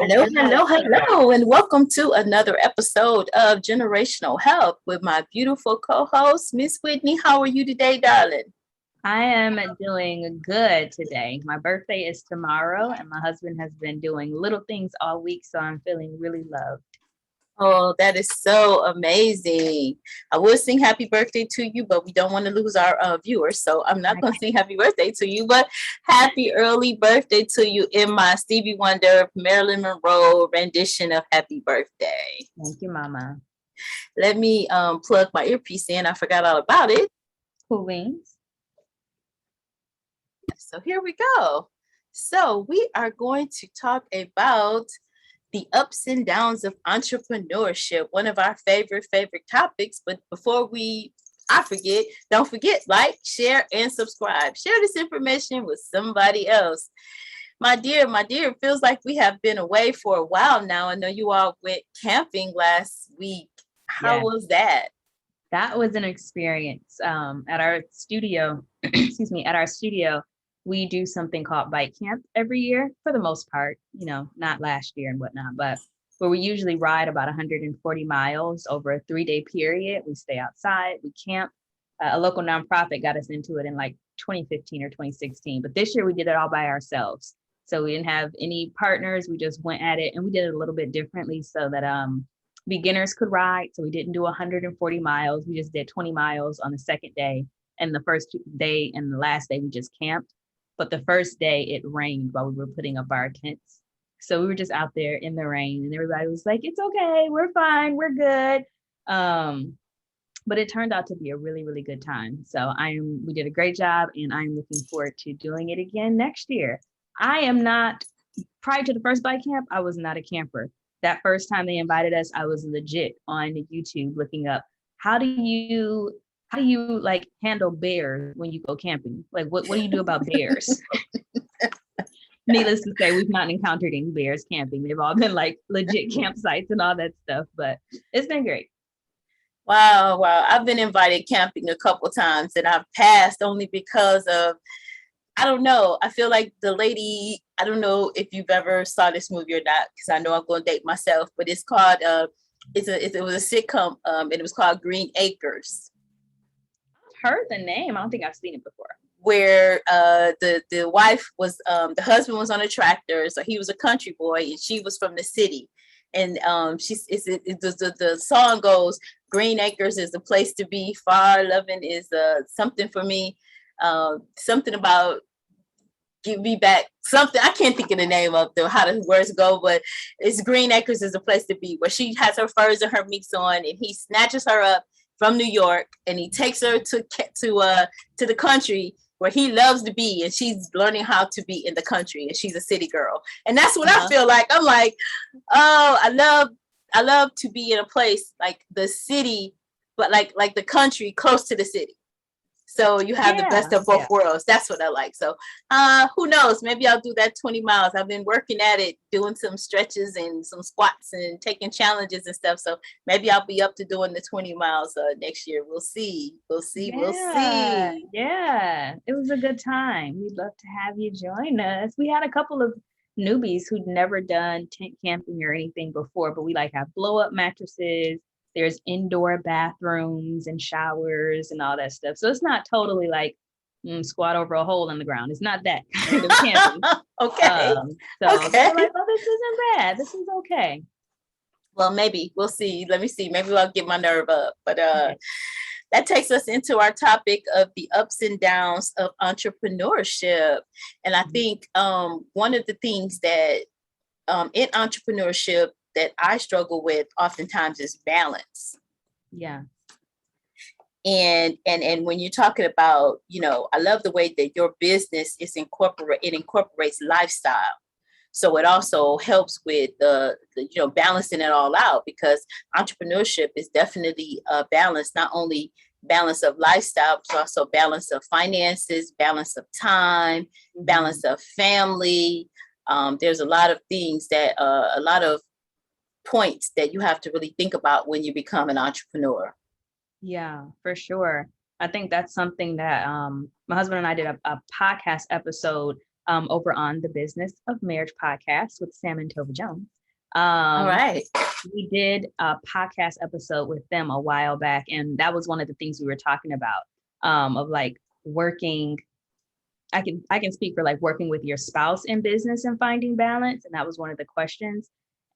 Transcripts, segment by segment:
Hello, hello, hello, and welcome to another episode of Generational Health with my beautiful co-host, Miss Whitney. How are you today, darling? I am doing good today. My birthday is tomorrow, and my husband has been doing little things all week, so I'm feeling really loved. Oh, that is so amazing. I would sing happy birthday to you, but we don't want to lose our viewers. So I'm not going to sing happy birthday to you, but happy early birthday to you in my Stevie Wonder, Marilyn Monroe rendition of Happy Birthday. Thank you, Mama. Let me plug my earpiece in. I forgot all about it. Cool beans. So here we go. So we are going to talk about the ups and downs of entrepreneurship, one of our favorite topics. But before I forget, don't forget, like, share, and subscribe. Share this information with somebody else. My dear, it feels like we have been away for a while now. I know you all went camping last week. How was that? That was an experience. At our studio, at our studio, we do something called bike camp every year for the most part, not last year and whatnot, but where we usually ride about 140 miles over a 3-day period. We stay outside, we camp. A local nonprofit got us into it in like 2015 or 2016, but this year we did it all by ourselves. So we didn't have any partners. We just went at it, and we did it a little bit differently so that beginners could ride. So we didn't do 140 miles. We just did 20 miles on the second day. And the first day and the last day, we just camped. But the first day it rained while we were putting up our tents. So we were just out there in the rain, and everybody was like, it's okay, we're fine, we're good. But it turned out to be a really, really good time. So we did a great job, and I'm looking forward to doing it again next year. Prior to the first bike camp, I was not a camper. That first time they invited us, I was legit on YouTube looking up, how do you like handle bears when you go camping? Like, what do you do about bears? Needless to say, we've not encountered any bears camping. They've all been like legit campsites and all that stuff, but it's been great. Wow. I've been invited camping a couple times, and I've passed only because of, I don't know. I feel like the lady, I don't know if you've ever saw this movie or not, because I know I'm going to date myself, but it's called, it was a sitcom, and it was called Green Acres. Heard the name. I don't think I've seen it before. Where the wife was, the husband was on a tractor, so he was a country boy and she was from the city. And the song goes, Green Acres is the place to be, far loving is something for me, something about give me back something. I can't think of the name of how the words go, but it's Green Acres is the place to be, where she has her furs and her meats on, and he snatches her up from New York, and he takes her to the country where he loves to be, and she's learning how to be in the country, and she's a city girl. And that's what I feel like. I'm like, oh, I love to be in a place like the city, but like the country close to the city. So you have the best of both worlds. That's what I like. So who knows? Maybe I'll do that 20 miles. I've been working at it, doing some stretches and some squats and taking challenges and stuff. So maybe I'll be up to doing the 20 miles next year. We'll see. We'll see. Yeah, it was a good time. We'd love to have you join us. We had a couple of newbies who'd never done tent camping or anything before, but we have blow up mattresses. There's indoor bathrooms and showers and all that stuff. So it's not totally like squat over a hole in the ground. It's not that kind of camping. Okay. So like, oh, this isn't bad. This is okay. Well, maybe we'll see. Let me see. Maybe I'll get my nerve up. But that takes us into our topic of the ups and downs of entrepreneurship. And I think one of the things that in entrepreneurship that I struggle with oftentimes is balance. Yeah. And when you're talking about, I love the way that your business incorporates lifestyle. So it also helps with the balancing it all out, because entrepreneurship is definitely a balance, not only balance of lifestyle, but also balance of finances, balance of time, balance of family. There's a lot of things that a lot of points that you have to really think about when you become an entrepreneur. Yeah, for sure. I think that's something that my husband and I did a podcast episode over on the Business of Marriage podcast with Sam and Tova Jones. All right. We did a podcast episode with them a while back, and that was one of the things we were talking about, of like working. I can speak for like working with your spouse in business and finding balance, and that was one of the questions.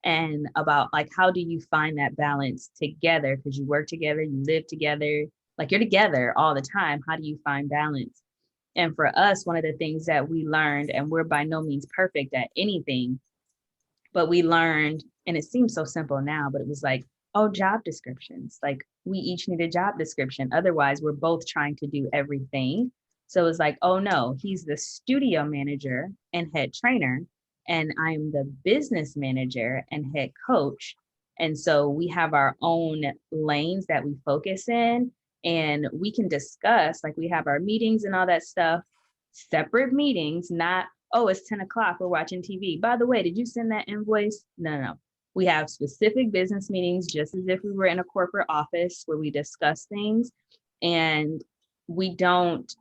And about like, how do you find that balance together? Because you work together, you live together, like you're together all the time. How do you find balance? And for us, one of the things that we learned, and we're by no means perfect at anything, but we learned, and it seems so simple now, but it was like, oh, job descriptions. Like we each need a job description. Otherwise, we're both trying to do everything. So it's like, oh no, he's the studio manager and head trainer, and I'm the business manager and head coach. And so we have our own lanes that we focus in, and we can discuss, like we have our meetings and all that stuff, separate meetings, not, oh, it's 10 o'clock, we're watching TV. By the way, did you send that invoice? No. We have specific business meetings, just as if we were in a corporate office where we discuss things, and we don't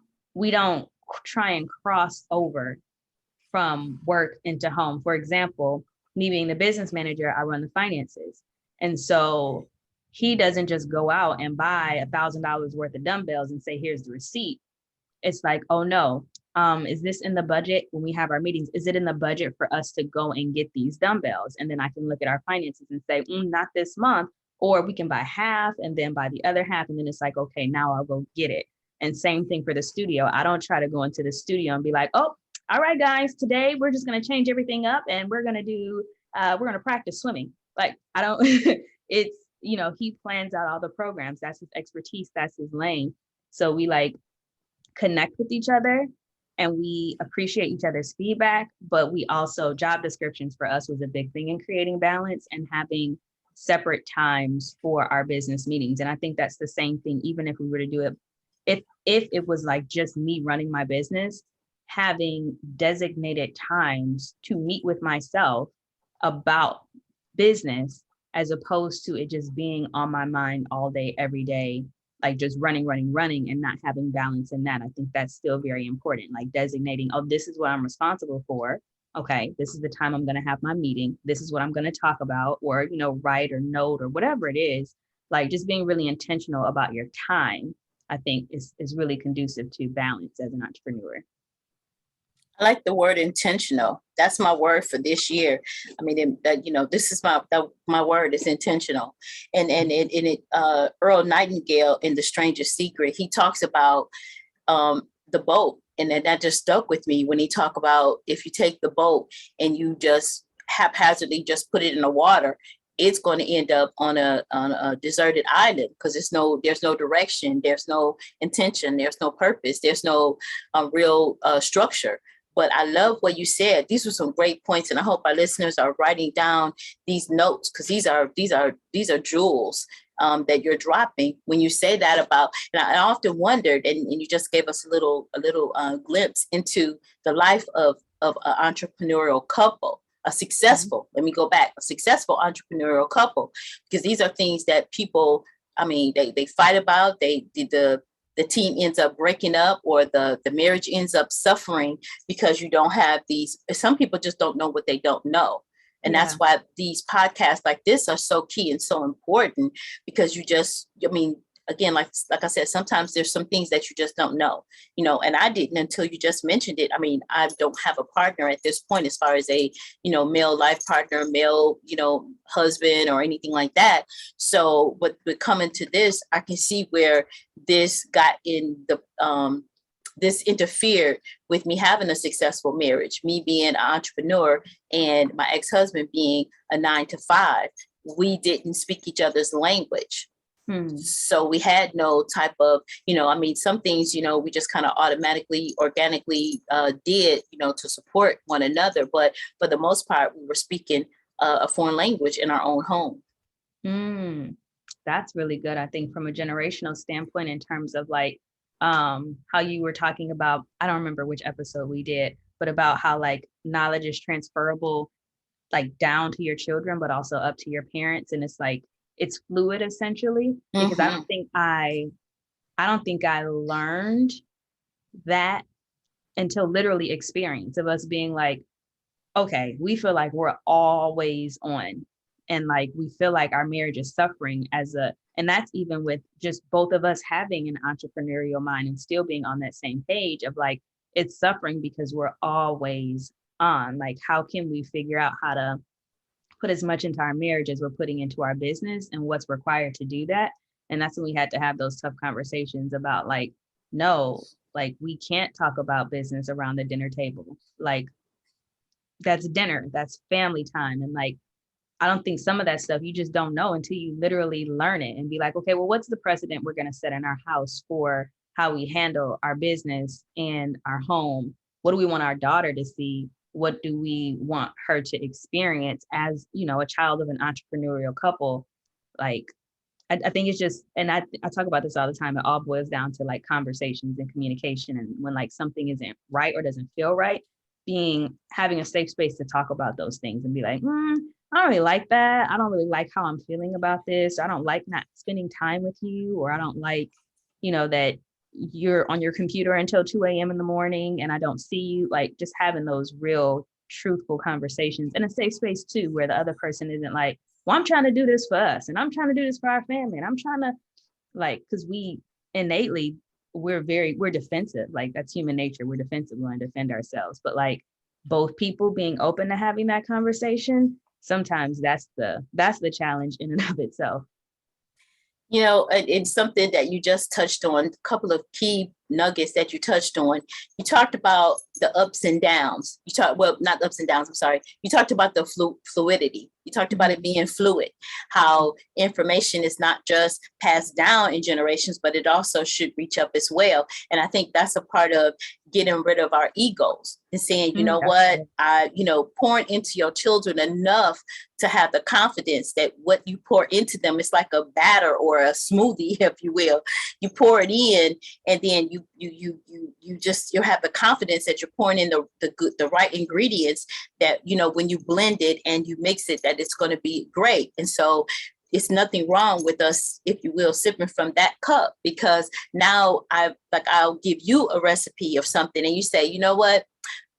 try and cross over from work into home. For example, me being the business manager, I run the finances. And so he doesn't just go out and buy $1,000 worth of dumbbells and say, here's the receipt. It's like, oh no, is this in the budget when we have our meetings? Is it in the budget for us to go and get these dumbbells? And then I can look at our finances and say, not this month, or we can buy half and then buy the other half. And then it's like, okay, now I'll go get it. And same thing for the studio. I don't try to go into the studio and be like, oh, all right, guys, today we're just going to change everything up and we're going to practice swimming. Like, I don't, it's, he plans out all the programs. That's his expertise. That's his lane. So we like connect with each other and we appreciate each other's feedback, but we also, job descriptions for us was a big thing in creating balance and having separate times for our business meetings. And I think that's the same thing, even if we were to do it, if it was like just me running my business, having designated times to meet with myself about business, as opposed to it just being on my mind all day, every day, like just running and not having balance in that. I think that's still very important, like designating, oh, this is what I'm responsible for. Okay, this is the time I'm going to have my meeting. This is what I'm going to talk about, or, write or note or whatever it is. Like just being really intentional about your time, I think is really conducive to balance as an entrepreneur. I like the word intentional. That's my word for this year. I mean, this is my word is intentional. And Earl Nightingale in The Stranger's Secret, he talks about the boat. And then that just stuck with me when he talked about if you take the boat and you just haphazardly just put it in the water, it's going to end up on a deserted island because there's no direction, there's no intention, there's no purpose, there's no real structure. But I love what you said. These were some great points, and I hope our listeners are writing down these notes because these are jewels that you're dropping when you say that about. And I often wondered, and you just gave us a little glimpse into the life of an entrepreneurial couple. A successful, let me go back, a successful entrepreneurial couple, because these are things that people, I mean, they fight about, the team ends up breaking up or the marriage ends up suffering because you don't have these, some people just don't know what they don't know. And that's why these podcasts like this are so key and so important because again, like I said, sometimes there's some things that you just don't know, and I didn't until you just mentioned it. I mean, I don't have a partner at this point as far as a, male life partner, male, husband or anything like that. So, but coming to this, I can see where this got in the, this interfered with me having a successful marriage, me being an entrepreneur and my ex-husband being a 9-to-5. We didn't speak each other's language. So we had no type of, some things, we just kind of automatically, organically did, to support one another. But for the most part, we were speaking a foreign language in our own home. That's really good. I think from a generational standpoint, in terms of like how you were talking about, I don't remember which episode we did, but about how like knowledge is transferable, like down to your children, but also up to your parents. And it's like, it's fluid essentially, because I don't think I learned that until literally experience of us being like, okay, we feel like we're always on. And like, we feel like our marriage is suffering and that's even with just both of us having an entrepreneurial mind and still being on that same page of like, it's suffering because we're always on. Like, how can we figure out how to put as much into our marriage as we're putting into our business and what's required to do that? And that's when we had to have those tough conversations about like, no, like we can't talk about business around the dinner table. Like, that's dinner, that's family time. And like, I don't think some of that stuff you just don't know until you literally learn it and be like, okay, well, what's the precedent we're going to set in our house for how we handle our business and our home? What do we want our daughter to see? What do we want her to experience as, you know, a child of an entrepreneurial couple? Like, I think it's just, and I talk about this all the time. It all boils down to like conversations and communication. And when like something isn't right or doesn't feel right, having a safe space to talk about those things and be like, I don't really like that. I don't really like how I'm feeling about this. I don't like not spending time with you, or I don't like, you know, that you're on your computer until 2 a.m. in the morning and I don't see you. Like, just having those real truthful conversations in a safe space too, where the other person isn't like, well, I'm trying to do this for us and I'm trying to do this for our family. And I'm trying to like, because we innately, we're defensive. Like, that's human nature. We're defensive. We want to defend ourselves. But like, both people being open to having that conversation, sometimes that's the challenge in and of itself. You know, it's something that you just touched on, a couple of key nuggets that you touched on. You talked about the ups and downs. Well, not ups and downs, I'm sorry. You talked about the fluidity. You talked about it being fluid, how information is not just passed down in generations, but it also should reach up as well. And I think that's a part of getting rid of our egos and saying, you know what, pouring into your children enough to have the confidence that what you pour into them is like a batter or a smoothie, if you will. You pour it in, and then you have the confidence that you're pouring in the right ingredients, that, you know, when you blend it and you mix it, that it's going to be great. And so it's nothing wrong with us, if you will, sipping from that cup, because now I'll give you a recipe of something and you say, you know what,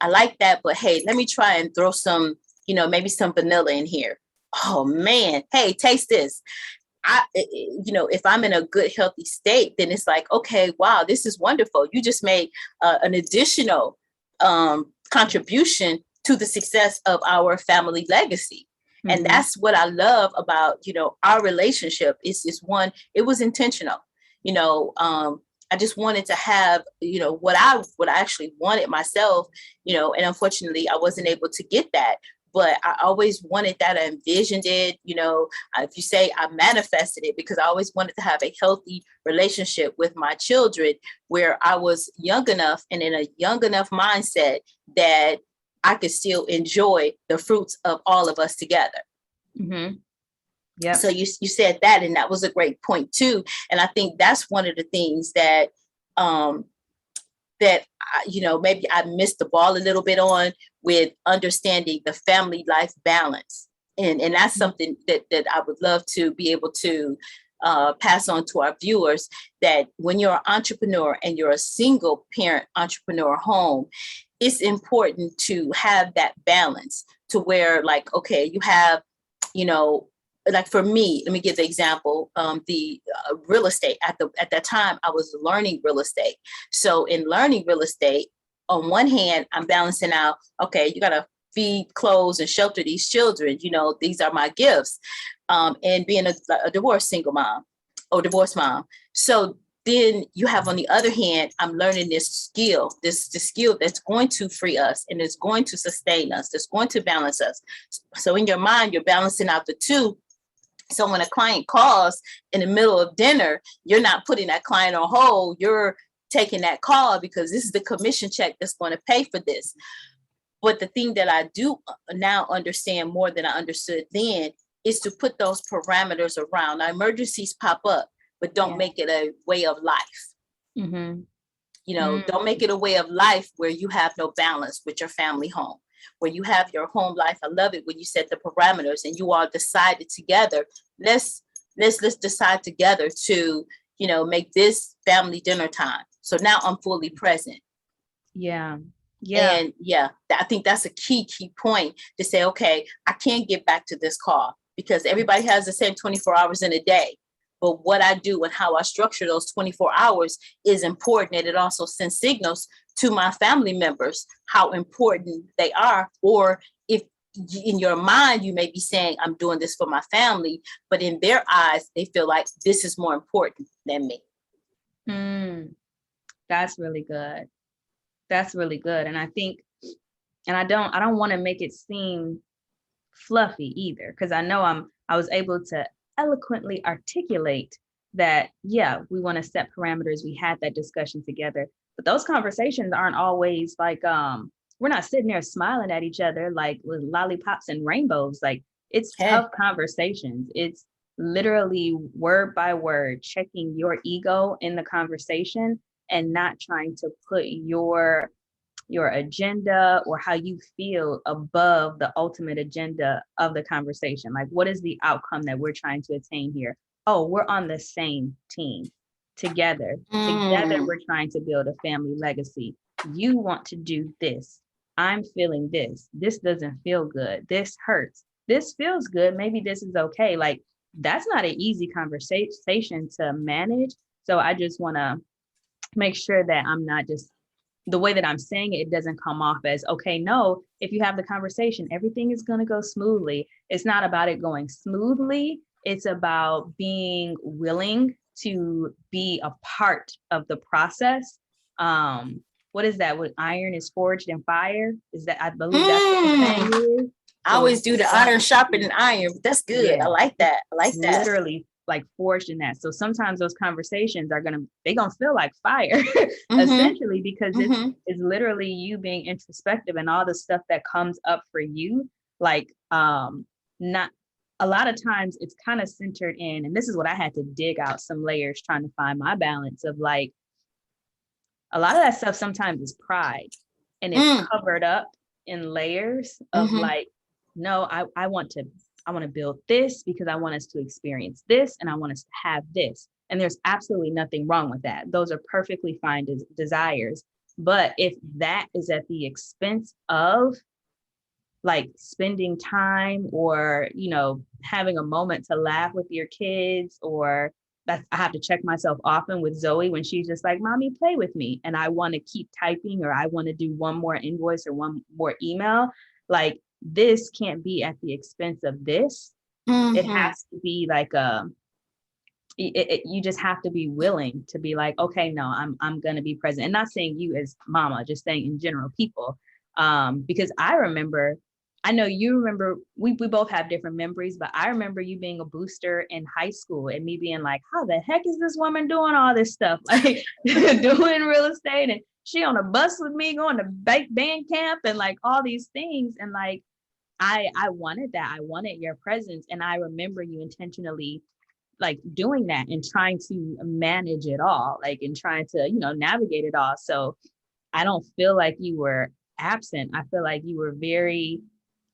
I like that, but hey, let me try and throw some, you know, maybe some vanilla in here. Oh man, hey, taste this. If I'm in a good, healthy state, then it's like, okay, wow, this is wonderful. You just made an additional contribution to the success of our family legacy. Mm-hmm. And that's what I love about, you know, our relationship is one, it was intentional. You know, I just wanted to have, you know, what I actually wanted myself, you know, and unfortunately I wasn't able to get that. But I always wanted that. I envisioned it, you know, if you say I manifested it, because I always wanted to have a healthy relationship with my children where I was young enough and in a young enough mindset that I could still enjoy the fruits of all of us together. Mm-hmm. Yeah. So you said that, and that was a great point too. And I think that's one of the things that, you know, maybe I missed the ball a little bit on, with understanding the family life balance. And that's something that I would love to be able to pass on to our viewers, that when you're an entrepreneur and you're a single parent entrepreneur home, it's important to have that balance to where, like, okay, you have, you know, like for me, let me give the example, the real estate. At that time, I was learning real estate. So in learning real estate, on one hand, I'm balancing out, okay, you got to feed, clothes, and shelter these children. You know, these are my gifts. And being a divorced single mom or divorced mom. So then you have, on the other hand, I'm learning this skill, this skill that's going to free us and it's going to sustain us, that's going to balance us. So in your mind, you're balancing out the two. So when a client calls in the middle of dinner, you're not putting that client on hold. You're taking that call because this is the commission check that's going to pay for this. But the thing that I do now understand more than I understood then is to put those parameters around. Now, emergencies pop up, but don't make it a way of life. Mm-hmm. You know, don't make it a way of life where you have no balance with your family home, where you have your home life. I love it when you set the parameters and you all decided together, let's decide together to, you know, make this family dinner time. So now I'm fully present. Yeah. And I think that's a key point to say, okay, I can't get back to this call because everybody has the same 24 hours in a day. But what I do and how I structure those 24 hours is important. And it also sends signals to my family members how important they are. Or if in your mind, you may be saying, I'm doing this for my family, but in their eyes, they feel like this is more important than me. That's really good. That's really good. And I think, and I don't want to make it seem fluffy either, because I know I was able to eloquently articulate that, yeah, we want to set parameters. We had that discussion together, but those conversations aren't always like, we're not sitting there smiling at each other like with lollipops and rainbows. Like, it's tough conversations. It's literally word by word, checking your ego in the conversation and not trying to put your agenda or how you feel above the ultimate agenda of the conversation. Like, what is the outcome that we're trying to attain here? Oh, we're on the same team together. Together, we're trying to build a family legacy. You want to do this. I'm feeling this. This doesn't feel good. This hurts. This feels good. Maybe this is okay. Like, that's not an easy conversation to manage. So I just want to make sure that I'm not just, the way that I'm saying it, it doesn't come off as, okay, no, if you have the conversation, everything is going to go smoothly. It's not about it going smoothly. It's about being willing to be a part of the process. What is that? What iron is forged in fire? Is that, I believe that's what the saying is. I always do the iron sharpening iron. That's good. Yeah. I like that. Literally like forged in that. So sometimes those conversations are gonna feel like fire, essentially, because it's literally you being introspective and all the stuff that comes up for you. Like, not a lot of times it's kind of centered in, and this is what I had to dig out some layers trying to find my balance of, like, a lot of that stuff sometimes is pride, and it's covered up in layers of like, no, I want to build this because I want us to experience this and I want us to have this. And there's absolutely nothing wrong with that. Those are perfectly fine desires. But if that is at the expense of like spending time or, you know, having a moment to laugh with your kids, or I have to check myself often with Zoe when she's just like, mommy, play with me. And I want to keep typing, or I want to do one more invoice or one more email. Like, this can't be at the expense of this. It has to be like you just have to be willing to be like, okay, no, I'm going to be present. And not saying you as mama, just saying in general people. Because I know you remember, we both have different memories, but I remember you being a booster in high school and me being like, how the heck is this woman doing all this stuff? Like, doing real estate, and she on a bus with me going to band camp and like all these things. And like, I wanted that. I wanted your presence. And I remember you intentionally like doing that and trying to manage it all, like, and trying to, you know, navigate it all. So I don't feel like you were absent. I feel like you were very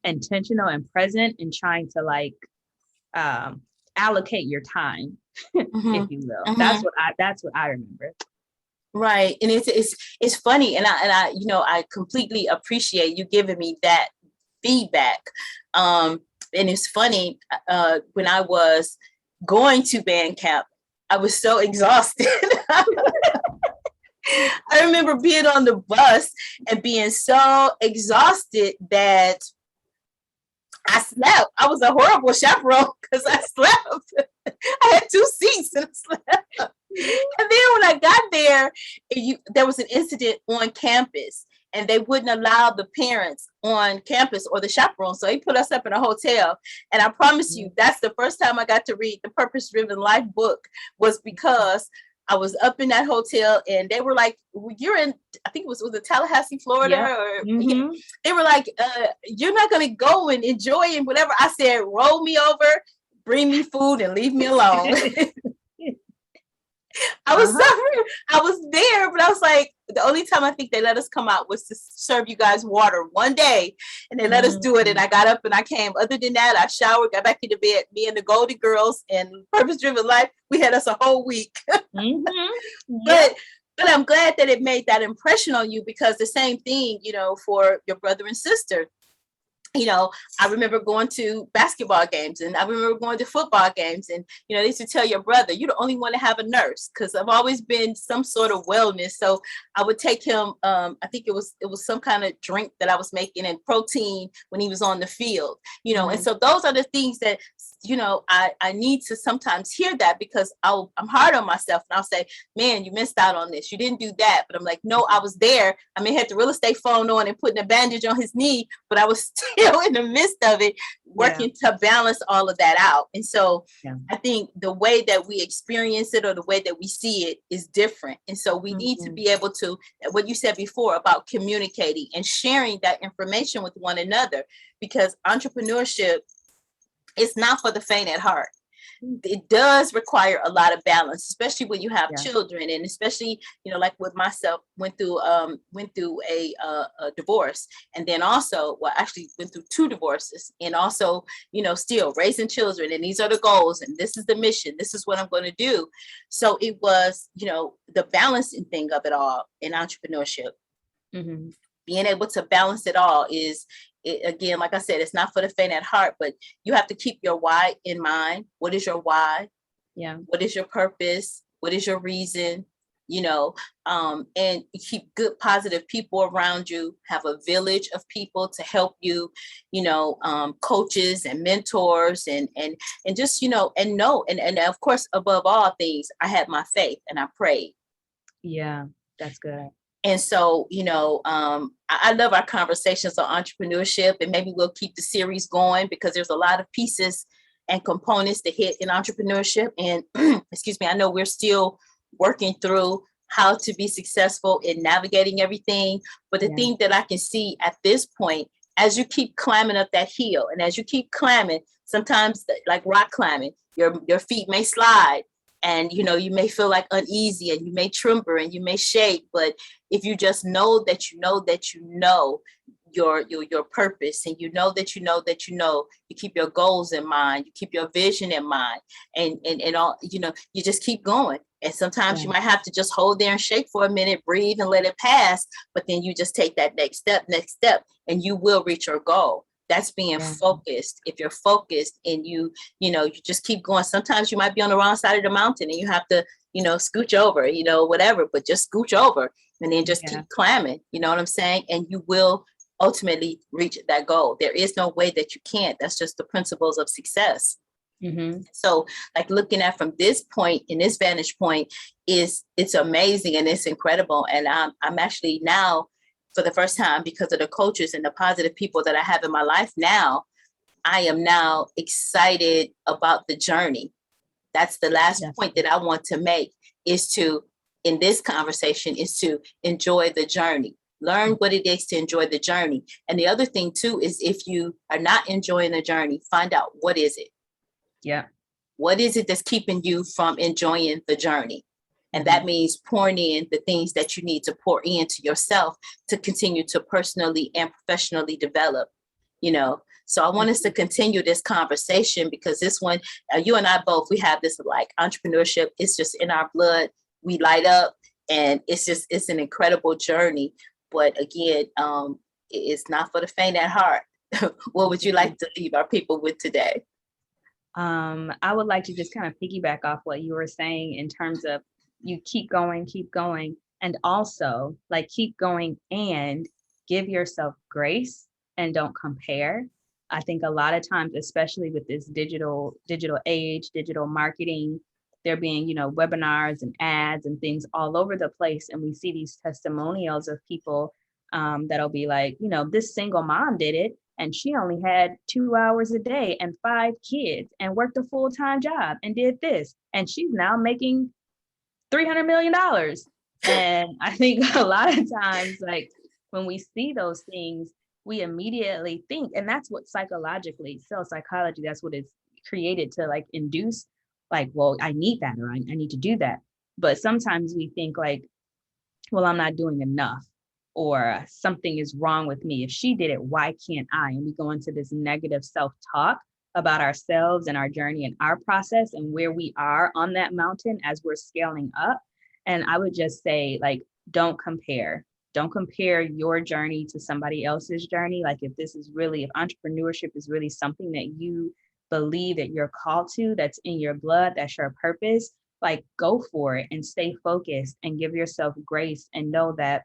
intentional and present in trying to like allocate your time, if you will. That's what I remember. Right. And it's funny. And I, you know, I completely appreciate you giving me that feedback. And it's funny, when I was going to band camp, I was so exhausted. I remember being on the bus and being so exhausted that I slept. I was a horrible chaperone because I slept. I had 2 seats and slept. And then when I got there, there was an incident on campus, and they wouldn't allow the parents on campus or the chaperone. So they put us up in a hotel. And I promise you, that's the first time I got to read the Purpose Driven Life book, was because I was up in that hotel and they were like, you're in, I think was it Tallahassee, Florida? Yep. Or they were like, you're not going to go and enjoy and whatever. I said, roll me over, bring me food and leave me alone. I was suffering. I was there, but I was like, the only time I think they let us come out was to serve you guys water one day, and they let us do it. And I got up and I came. Other than that, I showered, got back into bed. Me and the Golden Girls and Purpose Driven Life, we had us a whole week. But But I'm glad that it made that impression on you, because the same thing, for your brother and sister. I remember going to basketball games, and I remember going to football games, and, they used to tell your brother, you're the only one to have a nurse, because I've always been some sort of wellness. So I would take him, I think it was some kind of drink that I was making, and protein when he was on the field, and so those are the things that, I need to sometimes hear that, because I'm hard on myself, and I'll say, man, you missed out on this. You didn't do that. But I'm like, no, I was there. I may have the real estate phone on and putting a bandage on his knee, but I was still in the midst of it, working to balance all of that out. And so I think the way that we experience it, or the way that we see it, is different. And so we need to be able to, what you said before about communicating and sharing that information with one another, because entrepreneurship is not for the faint at heart. It does require a lot of balance, especially when you have children, and especially, like with myself, went through a divorce, and then also, actually went through 2 divorces, and also, still raising children, and these are the goals, and this is the mission, this is what I'm going to do. So it was, the balancing thing of it all in entrepreneurship. Being able to balance it all is, again, like I said, it's not for the faint at heart, but you have to keep your why in mind. What is your why? Yeah. What is your purpose? What is your reason? And keep good, positive people around you. Have a village of people to help you, coaches and mentors, and just, and of course, above all things, I had my faith and I prayed. Yeah, that's good. And so, I love our conversations on entrepreneurship, and maybe we'll keep the series going, because there's a lot of pieces and components to hit in entrepreneurship. And excuse me, I know we're still working through how to be successful in navigating everything. But the thing that I can see at this point, as you keep climbing up that hill, and as you keep climbing, sometimes like rock climbing, your feet may slide. And, you may feel like uneasy, and you may tremble, and you may shake. But if you just know that your purpose, and you keep your goals in mind, you keep your vision in mind, and all, you just keep going. And sometimes you might have to just hold there and shake for a minute, breathe, and let it pass. But then you just take that next step, and you will reach your goal. That's being focused. If you're focused and you just keep going, sometimes you might be on the wrong side of the mountain, and you have to, scooch over, whatever, but just scooch over, and then just keep climbing. You know what I'm saying? And you will ultimately reach that goal. There is no way that you can't. That's just the principles of success. So, like, looking at from this point, in this vantage point, it's amazing and it's incredible. And I'm actually now, for the first time, because of the coaches and the positive people that I have in my life now, I am now excited about the journey. That's the last point that I want to make, in this conversation, is to enjoy the journey. Learn what it is to enjoy the journey. And the other thing too is, if you are not enjoying the journey, find out what is it. Yeah. What is it that's keeping you from enjoying the journey? And that means pouring in the things that you need to pour into yourself to continue to personally and professionally develop, So I want us to continue this conversation, because this one, you and I both, we have this, like, entrepreneurship. It's just in our blood. We light up, and it's an incredible journey. But again, it's not for the faint at heart. What would you like to leave our people with today? I would like to just kind of piggyback off what you were saying, in terms of, you keep going, and also, like, keep going and give yourself grace, and don't compare. I think a lot of times, especially with this digital age, digital marketing, there being, webinars and ads and things all over the place. And we see these testimonials of people that'll be like, this single mom did it, and she only had 2 hours a day and 5 kids, and worked a full-time job, and did this, and she's now making $300 million. And I think a lot of times, like, when we see those things, we immediately think, and that's what psychologically, psychology, that's what it's created to, like, induce, like, well, I need that, or I need to do that. But sometimes we think, like, well, I'm not doing enough, or something is wrong with me. If she did it, why can't I? And we go into this negative self-talk about ourselves and our journey and our process, and where we are on that mountain as we're scaling up. And I would just say, like, don't compare. Don't compare your journey to somebody else's journey. Like, if entrepreneurship is really something that you believe that you're called to, that's in your blood, that's your purpose, like, go for it and stay focused and give yourself grace and know that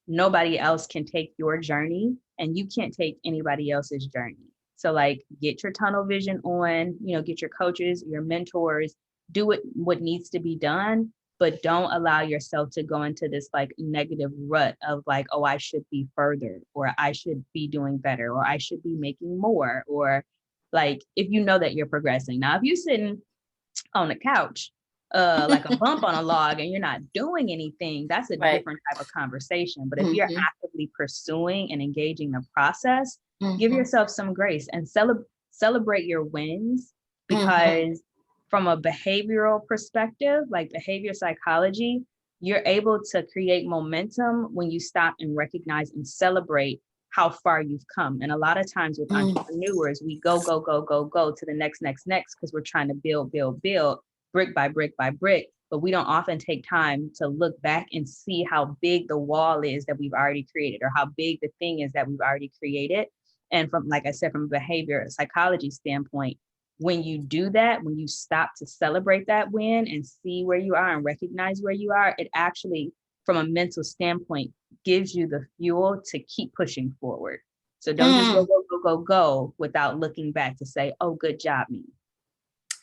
nobody else can take your journey and you can't take anybody else's journey. So, like, get your tunnel vision on, get your coaches, your mentors, do what needs to be done, but don't allow yourself to go into this like negative rut of like, oh, I should be further, or I should be doing better, or I should be making more, or like, if you know that you're progressing. Now, if you're sitting on the couch, like a bump on a log and you're not doing anything, that's a Right. different type of conversation. But if you're actively pursuing and engaging the process, give Mhm. yourself some grace and celebrate your wins, because from a behavioral perspective, like behavior psychology, you're able to create momentum when you stop and recognize and celebrate how far you've come. And a lot of times with entrepreneurs, we go to the next, because we're trying to build brick by brick by brick. But we don't often take time to look back and see how big the wall is that we've already created, or how big the thing is that we've already created. And from, like I said, from a behavior psychology standpoint, when you do that, when you stop to celebrate that win and see where you are and recognize where you are, it actually, from a mental standpoint, gives you the fuel to keep pushing forward. So don't just go without looking back to say, oh, good job, me.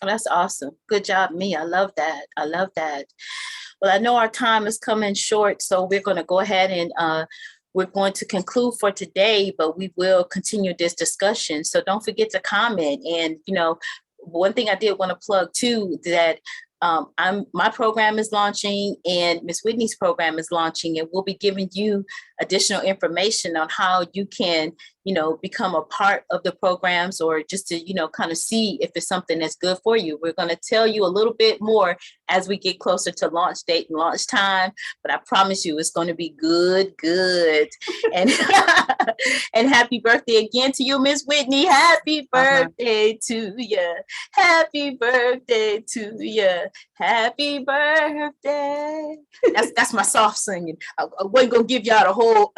Oh, that's awesome. Good job, me. I love that. I love that. Well, I know our time is coming short, so we're going to go ahead and we're going to conclude for today, but we will continue this discussion. So don't forget to comment. And, one thing I did want to plug too, that my program is launching and Miss Whitney's program is launching, and we'll be giving you additional information on how you can, become a part of the programs, or just to, kind of see if it's something that's good for you. We're going to tell you a little bit more as we get closer to launch date and launch time, but I promise you it's going to be good. And and happy birthday again to you, Miss Whitney. Happy birthday to you. Happy birthday to you. Happy birthday. That's my soft singing. I wasn't gonna give y'all the whole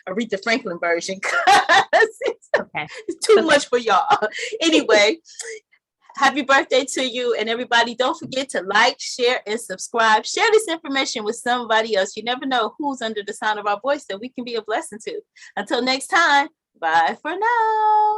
Aretha Franklin version because it's too much for y'all. Anyway, happy birthday to you, and everybody, don't forget to like, share, and subscribe. Share this information with somebody else. You never know who's under the sound of our voice that we can be a blessing to. Until next time, bye for now.